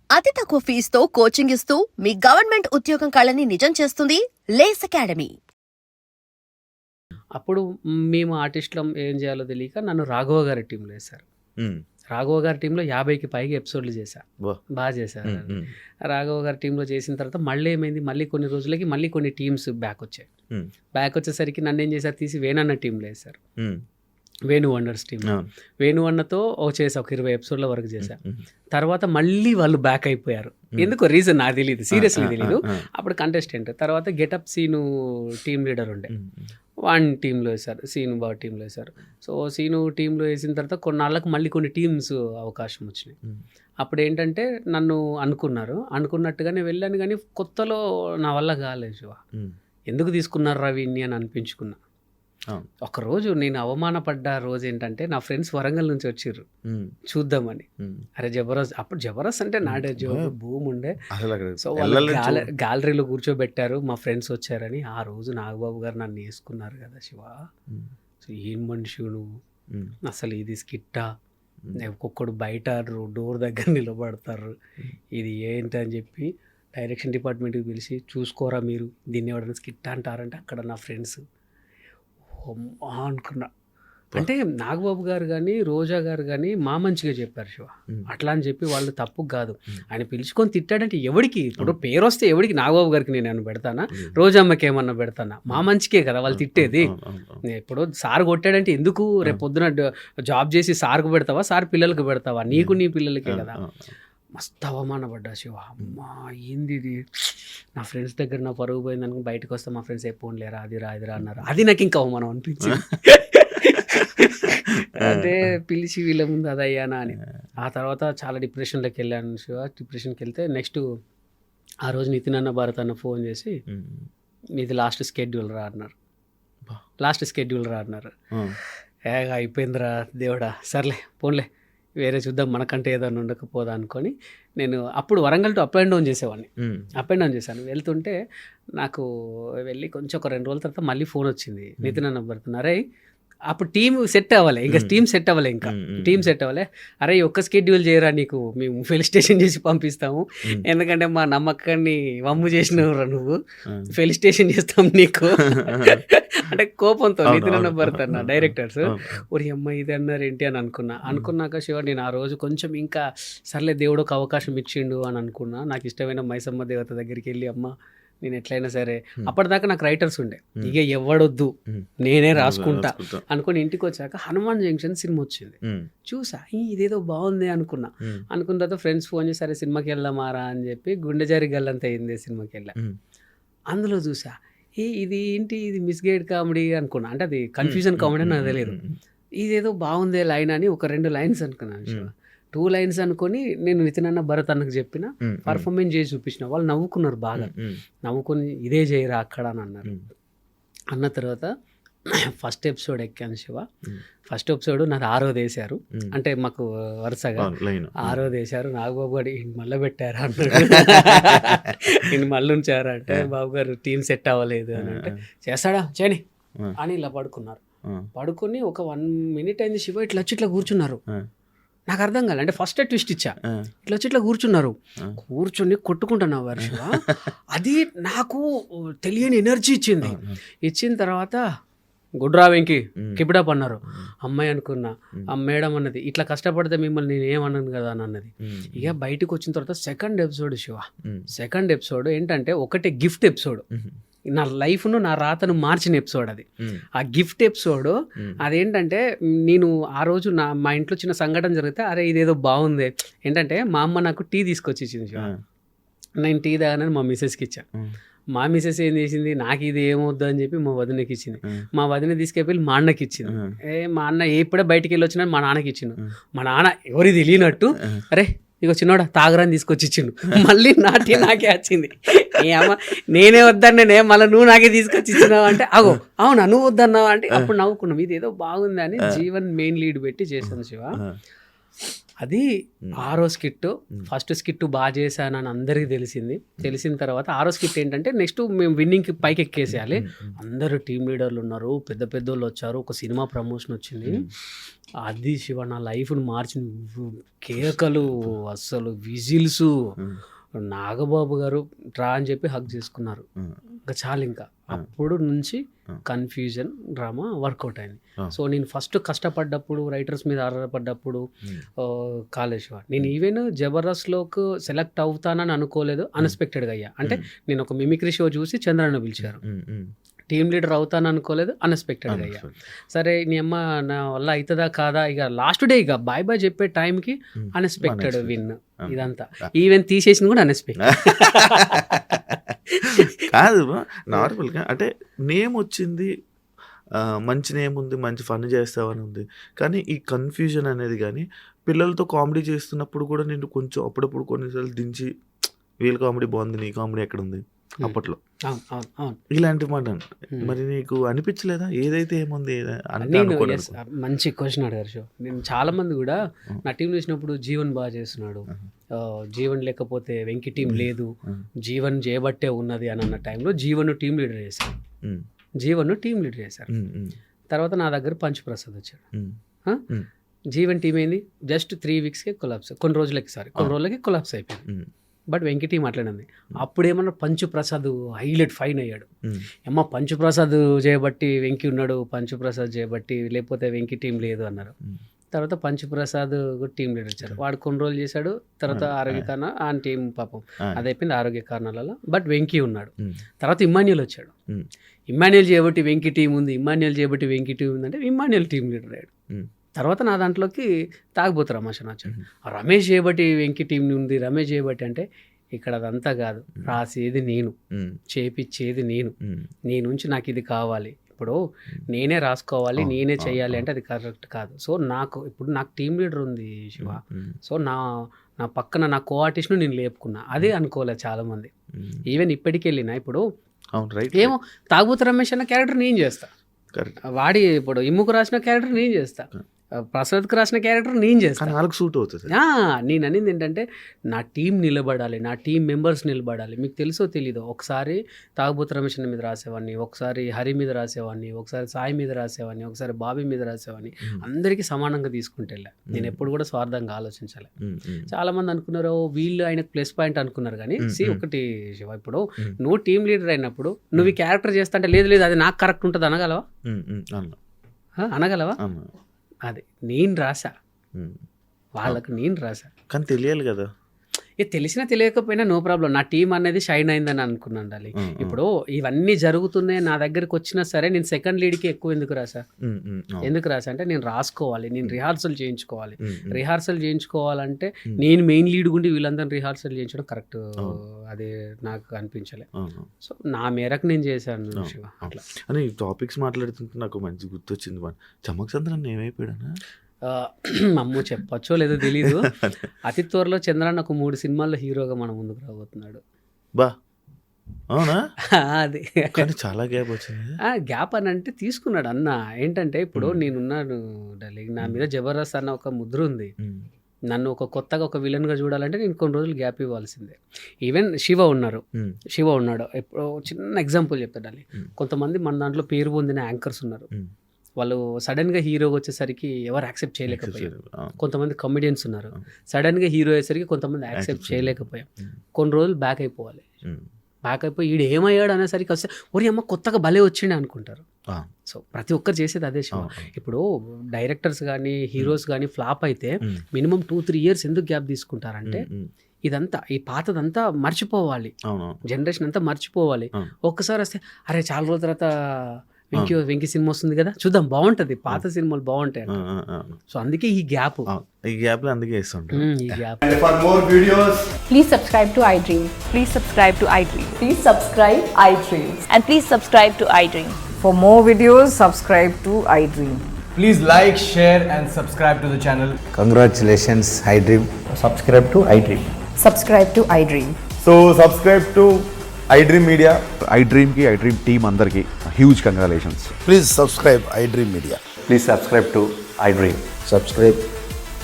అతి తక్కువ ఫీజుతో కోచింగ్ ఇస్తూ మీ గవర్నమెంట్ ఉద్యోగం కళని నిజం చేస్తుంది లేస్ అకాడమీ. అప్పుడు మేము ఆర్టిస్టులం ఏం చేయాలో తెలియక నన్ను రాఘవ గారి టీంలో వేశారు. రాఘవ గారి టీంలో 50కి పైగా ఎపిసోడ్లు చేశా. బాగా చేశారు. రాఘవ గారి టీంలో చేసిన తర్వాత మళ్ళీ ఏమైంది, మళ్ళీ కొన్ని రోజులకి మళ్ళీ కొన్ని టీమ్స్ బ్యాక్ వచ్చాయి. బ్యాక్ వచ్చేసరికి నన్ను ఏం చేశారు, తీసి వేణన్న టీంలో వేశారు. Venu wonders team. వేణు అన్నతో చేసా, ఒక 20 ఎపిసోడ్ల వరకు చేశా. తర్వాత మళ్ళీ వాళ్ళు బ్యాక్ అయిపోయారు. ఎందుకో రీజన్ నాకు తెలియదు, సీరియస్లీ తెలియదు. అప్పుడు కంటెస్టెంట్ తర్వాత గెటప్ సీను టీమ్ లీడర్ ఉండే, వాన్ టీంలో వేశారు. సీను బాబు టీంలో వేశారు. సో సీను టీంలో వేసిన తర్వాత కొన్నాళ్ళకు మళ్ళీ కొన్ని టీమ్స్ అవకాశం వచ్చినాయి. అప్పుడు ఏంటంటే నన్ను అనుకున్నట్టుగానే వెళ్ళాను, కానీ కొత్తలో నా వల్ల కాలేదు. శివ ఎందుకు తీసుకున్నారు రవిని అని అనిపించుకున్నా. ఒకరోజు నేను అవమానపడ్డ రోజు ఏంటంటే, నా ఫ్రెండ్స్ వరంగల్ నుంచి వచ్చిర్రు చూద్దామని. అరే జబర్దస్త్, అప్పుడు జబర్దస్త్ అంటే నాడే భూమి ఉండే. సో వాళ్ళు గ్యాలరీలో కూర్చోబెట్టారు, మా ఫ్రెండ్స్ వచ్చారని. ఆ రోజు నాగబాబు గారు నన్ను వేసుకున్నారు కదా శివ. సో ఏం మనిషి నువ్వు, అసలు ఇది స్కిట్టా, ఒక్కొక్కడు బయట డోర్ దగ్గర నిలబడతారు, ఇది ఏంటి అని చెప్పి డైరెక్షన్ డిపార్ట్మెంట్కి పిలిచి, చూసుకోరా మీరు దీన్ని ఎవరైనా స్కిట్ అంటారంటే అక్కడ నా ఫ్రెండ్స్ అనుకున్నా. అంటే నాగబాబు గారు కానీ రోజా గారు కానీ మా మంచిగా చెప్పారు శివ. అట్లా అని చెప్పి వాళ్ళు తప్పు కాదు, ఆయన పిలుచుకొని తిట్టాడంటే ఎవడికి, ఇప్పుడు పేరు వస్తే ఎవడికి, నాగబాబు గారికి నేను ఏమన్నా పెడతానా, రోజమ్మకి ఏమన్నా పెడతానా, మా మంచికే కదా వాళ్ళు తిట్టేది. ఇప్పుడు సార్ కొట్టాడంటే ఎందుకు, రేపు పొద్దున జాబ్ చేసి సార్కు పెడతావా, సార్ పిల్లలకు పెడతావా, నీకు నీ పిల్లలకే కదా. మస్తు అవమానపడ్డా శివ. అమ్మా ఏంది ఇది, నా ఫ్రెండ్స్ దగ్గర నా పరుగు పోయింది అనుకుని బయటకు వస్తే మా ఫ్రెండ్స్ ఎప్పుడు లేరా అది రా అన్నారు. అది నాకు ఇంకా అవమానం అనిపించింది. అంటే పిలిచి వీళ్ళ ముందు అది అయ్యానా అని. ఆ తర్వాత చాలా డిప్రెషన్లోకి వెళ్ళాను శివ. డిప్రెషన్కి వెళ్తే నెక్స్ట్ ఆ రోజు నితిన్ అన్న భారత్ అన్న ఫోన్ చేసి, ఇది లాస్ట్ స్కెడ్యూల్ రా అన్నారు. అయిపోయిందిరా దేవుడా, సర్లే పోన్లే వేరే చూద్దాం, మనకంటే ఏదైనా ఉండకపోదా అనుకొని నేను అప్పుడు Warangal to up and down చేశాను. వెళ్తుంటే నాకు వెళ్ళి కొంచెం ఒక 2 రోజుల తర్వాత మళ్ళీ ఫోన్ వచ్చింది, నితిన్ అన్న పడుతున్నారే. అప్పుడు టీం సెట్ అవ్వాలి, టీం సెట్ అవ్వాలి. అరే ఒక్క స్కెడ్యూల్ చేయరా, నీకు మేము ఫెలిస్టేషన్ చేసి పంపిస్తాము, ఎందుకంటే మా నమ్మకాన్ని వమ్ము చేసినవురా నువ్వు, ఫెలిస్టేషన్ చేస్తాం నీకు అంటే కోపంతో నితిన్ అన్న పడుతున్నా డైరెక్టర్స్. ఒరి అమ్మ ఇది అన్నారు ఏంటి అని అనుకున్నాక శివ నేను ఆ రోజు కొంచెం ఇంకా సర్లే దేవుడు ఒక అవకాశం ఇచ్చిండు అని అనుకున్నా. నాకు ఇష్టమైన మైసమ్మ దేవత దగ్గరికి వెళ్ళి, అమ్మ నేను ఎట్లయినా సరే, అప్పటిదాకా నాకు రైటర్స్ ఉండే, ఇక ఎవడొద్దు నేనే రాసుకుంటా అనుకుని ఇంటికి వచ్చాక హనుమాన్ జంక్షన్ సినిమా వచ్చింది. చూసా, ఇదేదో బాగుంది అనుకున్న తర్వాత ఫ్రెండ్స్ ఫోన్ చేసి, సరే సినిమాకి వెళ్దామారా అని చెప్పి గుండె జారి గల్లంత అయింది సినిమాకి వెళ్ళా. అందులో చూసా, ఇది ఏంటి, ఇది మిస్గైడ్ కామెడీ అనుకున్నా, అంటే అది కన్ఫ్యూజన్ కామెడీ నాకు తెలియదు. ఇదేదో బాగుందే లైన్ అని ఒక 2 లైన్స్ అనుకున్నాను. 2 లైన్స్ అనుకొని నేను నితిన్ అన్న భరత్ అన్నకు చెప్పిన, పర్ఫార్మెన్స్ చేసి చూపించిన. వాళ్ళు నవ్వుకున్నారు బాగా, నవ్వుకొని ఇదే చేయరా అక్కడ అని అన్నారు. అన్న తర్వాత ఫస్ట్ ఎపిసోడ్ ఎక్కాను శివ. ఫస్ట్ ఎపిసోడ్ నాది 6వ వేశారు, అంటే మాకు వరుసగా 6వ వేశారు. నాగబాబు గారు ఈయన మళ్ళీ పెట్టారా అన్నాడు, ఈయన మళ్ళీ ఉంచారా అంటే, బాబు గారు టీం సెట్ అవ్వలేదు అని అంటే, చేస్తాడా చేయని అని ఇలా పడుకుని ఒక 1 minute అయింది శివ. ఇట్లా కూర్చున్నారు, నాకు అర్థం కాలే, అంటే ఫస్ట్ ట్విస్ట్ ఇచ్చా, ఇట్లా కూర్చొని కొట్టుకుంటున్నా వర్ష. అది నాకు తెలియని ఎనర్జీ ఇచ్చిన తర్వాత గుడ్రా వెంకి కిపిడప్ అన్నారు. అమ్మాయి అనుకున్నా, ఆ మేడం అన్నది ఇట్లా కష్టపడితే మిమ్మల్ని నేను ఏమన్నాను కదా అని అన్నది. ఇక బయటకు వచ్చిన తర్వాత సెకండ్ ఎపిసోడ్ ఏంటంటే ఒకటే గిఫ్ట్ ఎపిసోడ్, నా లైఫ్ను నా రాతను మార్చిన ఎపిసోడ్ అది. ఆ గిఫ్ట్ ఎపిసోడ్ అదేంటంటే, నేను ఆ రోజు మా ఇంట్లో చిన్న సంఘటన జరిగితే, అరే ఇదేదో బాగుంది ఏంటంటే, మా అమ్మ నాకు టీ తీసుకొచ్చి ఇచ్చింది. నేను టీ తాగానని మా మిసెస్కి ఇచ్చాను. మా మిసెస్ ఏం చేసింది, నాకు ఇది ఏమొద్దు అని చెప్పి మా వదినకి ఇచ్చింది. మా వదిన తీసుకెళ్ళి మా అన్నకి ఇచ్చింది. మా అన్న ఎప్పుడే బయటికి వెళ్ళి వచ్చినా మా నాన్నకి ఇచ్చిండు. మా నాన్న ఎవరికి తెలియనట్టు, అరే ఇక చిన్నోడా తాగరాని తీసుకొచ్చి ఇచ్చిండు. మళ్ళీ నాకే వచ్చింది. అమ్మ నేనే వద్దన్నానే, మళ్ళీ నువ్వు నాకే తీసుకొచ్చి ఇచ్చినావు అంటే, అగో అవునా నువ్వు వద్దన్నావు అంటే, అప్పుడు నవ్వుకున్నాం. ఇది ఏదో బాగుంది అని జీవన్ మెయిన్ లీడ్ పెట్టి చేశాను శివ. అది ఆరో స్కిట్. ఫస్ట్ స్కిట్ బాగా చేశానని అందరికీ తెలిసింది. తెలిసిన తర్వాత ఆరో స్కిట్ ఏంటంటే నెక్స్ట్ మేము విన్నింగ్కి పైకి ఎక్కేసేయాలి. అందరూ టీం లీడర్లు ఉన్నారు, పెద్ద పెద్దోళ్ళు వచ్చారు, ఒక సినిమా ప్రమోషన్ వచ్చింది. అది శివ నా లైఫ్ని మార్చిన కేకలు, అస్సలు విజిల్స్. నాగబాబు గారు రా అని చెప్పి హక్ చేసుకున్నారు. ఇంకా చాలు. ఇంకా అప్పుడు నుంచి కన్ఫ్యూజన్ డ్రామా వర్కౌట్ అయింది. సో నేను ఫస్ట్ కష్టపడ్డప్పుడు, రైటర్స్ మీద ఆధారపడ్డప్పుడు కాలేజ్ నేను ఈవెన్ జబర్దస్త్లోకి సెలెక్ట్ అవుతానని అనుకోలేదు, అన్ఎక్స్పెక్టెడ్గా అయ్యా. అంటే నేను ఒక మిమిక్రీ షో చూసి చంద్రన్న పిలిచారు, టీమ్ లీడర్ అవుతాను అనుకోలేదు, అన్ఎక్స్పెక్టెడ్గా అయ్యా. సరే నీ అమ్మ నా వల్ల అవుతుందా కాదా, ఇక లాస్ట్ డే ఇక బాయ్ బాయ్ చెప్పే టైంకి అన్ఎక్స్పెక్టెడ్ విన్. ఇదంతా ఈవెన్ తీసేసింది కూడా అన్ఎక్స్పెక్టెడ్ కాదు. నార్మల్గా అంటే నేమ్ వచ్చింది, మంచి నేమ్ ఉంది, మంచి ఫన్ చేస్తావని ఉంది. కానీ ఈ కన్ఫ్యూజన్ అనేది కానీ పిల్లలతో కామెడీ చేస్తున్నప్పుడు కూడా నేను కొంచెం అప్పుడప్పుడు కొన్నిసార్లు దించి వీళ్ళ కామెడీ బాగుంది, నీ కామెడీ ఎక్కడ ఉంది అప్పట్లో ఇలాంటి మాట. మరి నీకు అనిపించలేదా ఏదైతే ఏముంది? మంచి క్వశ్చన్ అడిగారు షో. నేను చాలా మంది కూడా నా టీం చూసినప్పుడు జీవన్ బాగా చేస్తున్నాడు, జీవన్ లేకపోతే వెంకీ టీం లేదు, జీవన్ చేయబట్టే ఉన్నది అని అన్న టైంలో జీవన్ టీం లీడర్ చేశారు. జీవన్ టీం లీడర్ చేశారు. తర్వాత నా దగ్గర పంచప్రసాద్ వచ్చాడు. జీవన్ టీం ఏంది జస్ట్ 3 వీక్స్కే కొలాప్స్, కొన్ని రోజులకి కొలాప్స్ అయిపోయింది. బట్ వెంకీ టీం అట్లనే. అప్పుడేమన్నా పంచుప్రసాద్ హైలైట్ ఫైన్ అయ్యాడు. ఏమో పంచుప్రసాద్ చేయబట్టి వెంకీ ఉన్నాడు, పంచుప్రసాద్ చేయబట్టి, లేకపోతే వెంకీ టీం లేదు అన్నారు. తర్వాత పంచుప్రసాద్ టీం లీడర్ వచ్చారు. వాడు కొన్ని రోజులు చేశాడు. తర్వాత ఆరోగ్య కారణాలు ఆ టీం పాపం అది అయిపోయింది ఆరోగ్య కారణాలలో. బట్ వెంకీ ఉన్నాడు. తర్వాత ఇమ్మాన్యుల్ వచ్చాడు. ఇమ్మాన్యుల్ చేయబట్టి వెంకీ టీం ఉంది, ఇమ్మాన్యుల్ చేయబట్టి వెంకీ టీం ఉంది అంటే ఇమ్మాన్యుల్ టీం లీడర్ అయ్యాడు. తర్వాత నా దాంట్లోకి తాగబోతు రమేష్ అని వచ్చాడు. రమేష్ చేయబట్టి వెంకీ టీం ఉంది, రమేష్ చేయబట్టి అంటే ఇక్కడ అదంతా కాదు, రాసేది నేను, చేపిచ్చేది నేను, నీ నుంచి నాకు ఇది కావాలి, ఇప్పుడు నేనే రాసుకోవాలి, నేనే చెయ్యాలి అంటే అది కరెక్ట్ కాదు. సో నాకు టీం లీడర్ ఉంది శివ. సో నా పక్కన నా కో ఆర్టిస్ట్ను నేను లేపుకున్నా. అదే అనుకోలేదు చాలామంది. ఈవెన్ ఇప్పటికి వెళ్ళినా ఇప్పుడు ఏమో తాగబోతు రమేష్ అన్న క్యారెక్టర్ నేను చేస్తా, వాడి ఇప్పుడు ఇమ్ముకు రాసిన క్యారెక్టర్ నేను చేస్తా, ప్రసాద్కి రాసిన క్యారెక్టర్ నేను చేస్తాను, వాళ్ళకి సూట్ అవుతుంది. నేను అనేది ఏంటంటే నా టీం నిలబడాలి, నా టీం మెంబర్స్ నిలబడాలి. మీకు తెలుసో తెలీదో ఒకసారి తాగుబోతు రమేష్ మీద రాసేవాడిని, ఒకసారి హరి మీద రాసేవాడిని, ఒకసారి సాయి మీద రాసేవాడిని, ఒకసారి బాబీ మీద రాసేవాడిని. అందరికీ సమానంగా తీసుకుంటే వెళ్ళా. నేను ఎప్పుడు కూడా స్వార్థంగా ఆలోచించాలి. చాలా మంది అనుకున్నారు వీళ్ళు ఆయనకు ప్లస్ పాయింట్ అనుకున్నారు. కానీ ఒకటి శివ, ఇప్పుడు నువ్వు టీం లీడర్ అయినప్పుడు నువ్వు ఈ క్యారెక్టర్ చేస్తా అంటే లేదు అది నాకు కరెక్ట్ ఉంటుంది అనగలవా? అది నేను రాసా, వాళ్ళకు నేను రాసా. కానీ తెలియాలి కదా, తెలిసినా తెలియకపోయినా నో ప్రాబ్లం. నా టీం అనేది షైన్ అయిందని అనుకున్నాను ఉండాలి. ఇప్పుడు ఇవన్నీ జరుగుతున్నాయి నా దగ్గరికి వచ్చినా సరే నేను సెకండ్ లీడ్కి ఎక్కువ ఎందుకు రాసా అంటే నేను రాసుకోవాలి, నేను రిహార్సల్ చేయించుకోవాలి. రిహార్సల్ చేయించుకోవాలంటే నేను మెయిన్ లీడ్ గుండి వీళ్ళందరినీ రిహార్సల్ చేయించడం కరెక్ట్, అది నాకు అనిపించలే. సో నా మేరకు నేను చేశాను శివ. అట్లా అని టాపిక్స్ మాట్లాడుతుంటే నాకు మంచి గుర్తొచ్చింది. చమక్ చంద్రన్ ఏమైపోయాడనా? అమ్మో చెప్పచ్చో లేదో తెలీదు. అతి త్వరలో చంద్రన్న ఒక 3 సినిమాల్లో హీరోగా మన ముందుకు రాబోతున్నాడు. బా అవునా? అది చాలా గ్యాప్ వచ్చింది. గ్యాప్ అని అంటే తీసుకున్నాడు అన్న. ఏంటంటే ఇప్పుడు నేనున్నాను డార్లింగ్, నా మీద జబర్దస్త్ అన్న ఒక ముద్ర ఉంది. నన్ను కొత్తగా ఒక విలన్గా చూడాలంటే నేను కొన్ని రోజులు గ్యాప్ ఇవ్వాల్సిందే. ఈవెన్ శివ ఉన్నాడు. ఇప్పుడు చిన్న ఎగ్జాంపుల్ చెప్తాడాలి. కొంతమంది మన దాంట్లో పేరు పొందిన యాంకర్స్ ఉన్నారు. వాళ్ళు సడన్గా హీరోగా వచ్చేసరికి ఎవరు యాక్సెప్ట్ చేయలేకపోయారు. కొంతమంది కమెడియన్స్ ఉన్నారు, సడన్గా హీరో అయ్యేసరికి కొంతమంది యాక్సెప్ట్ చేయలేకపోయాం. కొన్ని రోజులు బ్యాక్ అయిపోవాలి. బ్యాక్ అయిపోయి ఈడు ఏమయ్యాడు అనేసరికి వస్తే ఒరి అమ్మ కొత్తగా భలే వచ్చిండే అనుకుంటారు. సో ప్రతి ఒక్కరు చేసేది అదే శివ. ఇప్పుడు డైరెక్టర్స్ కానీ హీరోస్ కానీ ఫ్లాప్ అయితే మినిమం 2-3 ఇయర్స్ ఎందుకు గ్యాప్ తీసుకుంటారంటే ఇదంతా ఈ పాతదంతా మర్చిపోవాలి, జనరేషన్ అంతా మర్చిపోవాలి. ఒక్కసారి వస్తే అరే చాలా రోజుల తర్వాత వెంకీ సినిమా వస్తుంది కదా చూద్దాం, బాగుంటది, పాత సినిమాలు బాగుంటాయి. సో అందుకే ఈ గ్యాప్ అందుకే ఇస్తుంటాం. ఈ gap. For more videos, please subscribe to iDream. Please subscribe to iDream. Please subscribe iDream. And please subscribe to iDream. For more videos, subscribe to iDream. please like, share and subscribe to the channel. Congratulations, iDream. Subscribe to iDream. Subscribe to iDream. So subscribe to iDream Media. iDream ki iDream team andarki huge congratulations. Please subscribe iDream Media. Please subscribe to iDream. Subscribe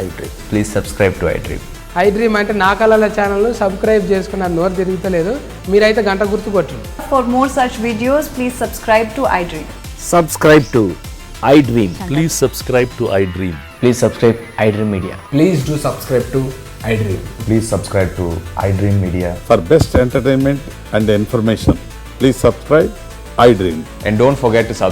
iDream. Please subscribe to iDream. I dream అంటే నా కళల channel subscribe చేసుకున్న నోరు తిరుగుతలేదు, మీరైతే గంట గుర్తు కొట్టండి. For more such videos, please subscribe to iDream. Subscribe to iDream. Please subscribe to iDream. Please subscribe iDream Media. Please do subscribe to iDream. Please subscribe to iDream Media. For best entertainment and information, please subscribe iDream. And don't forget to subscribe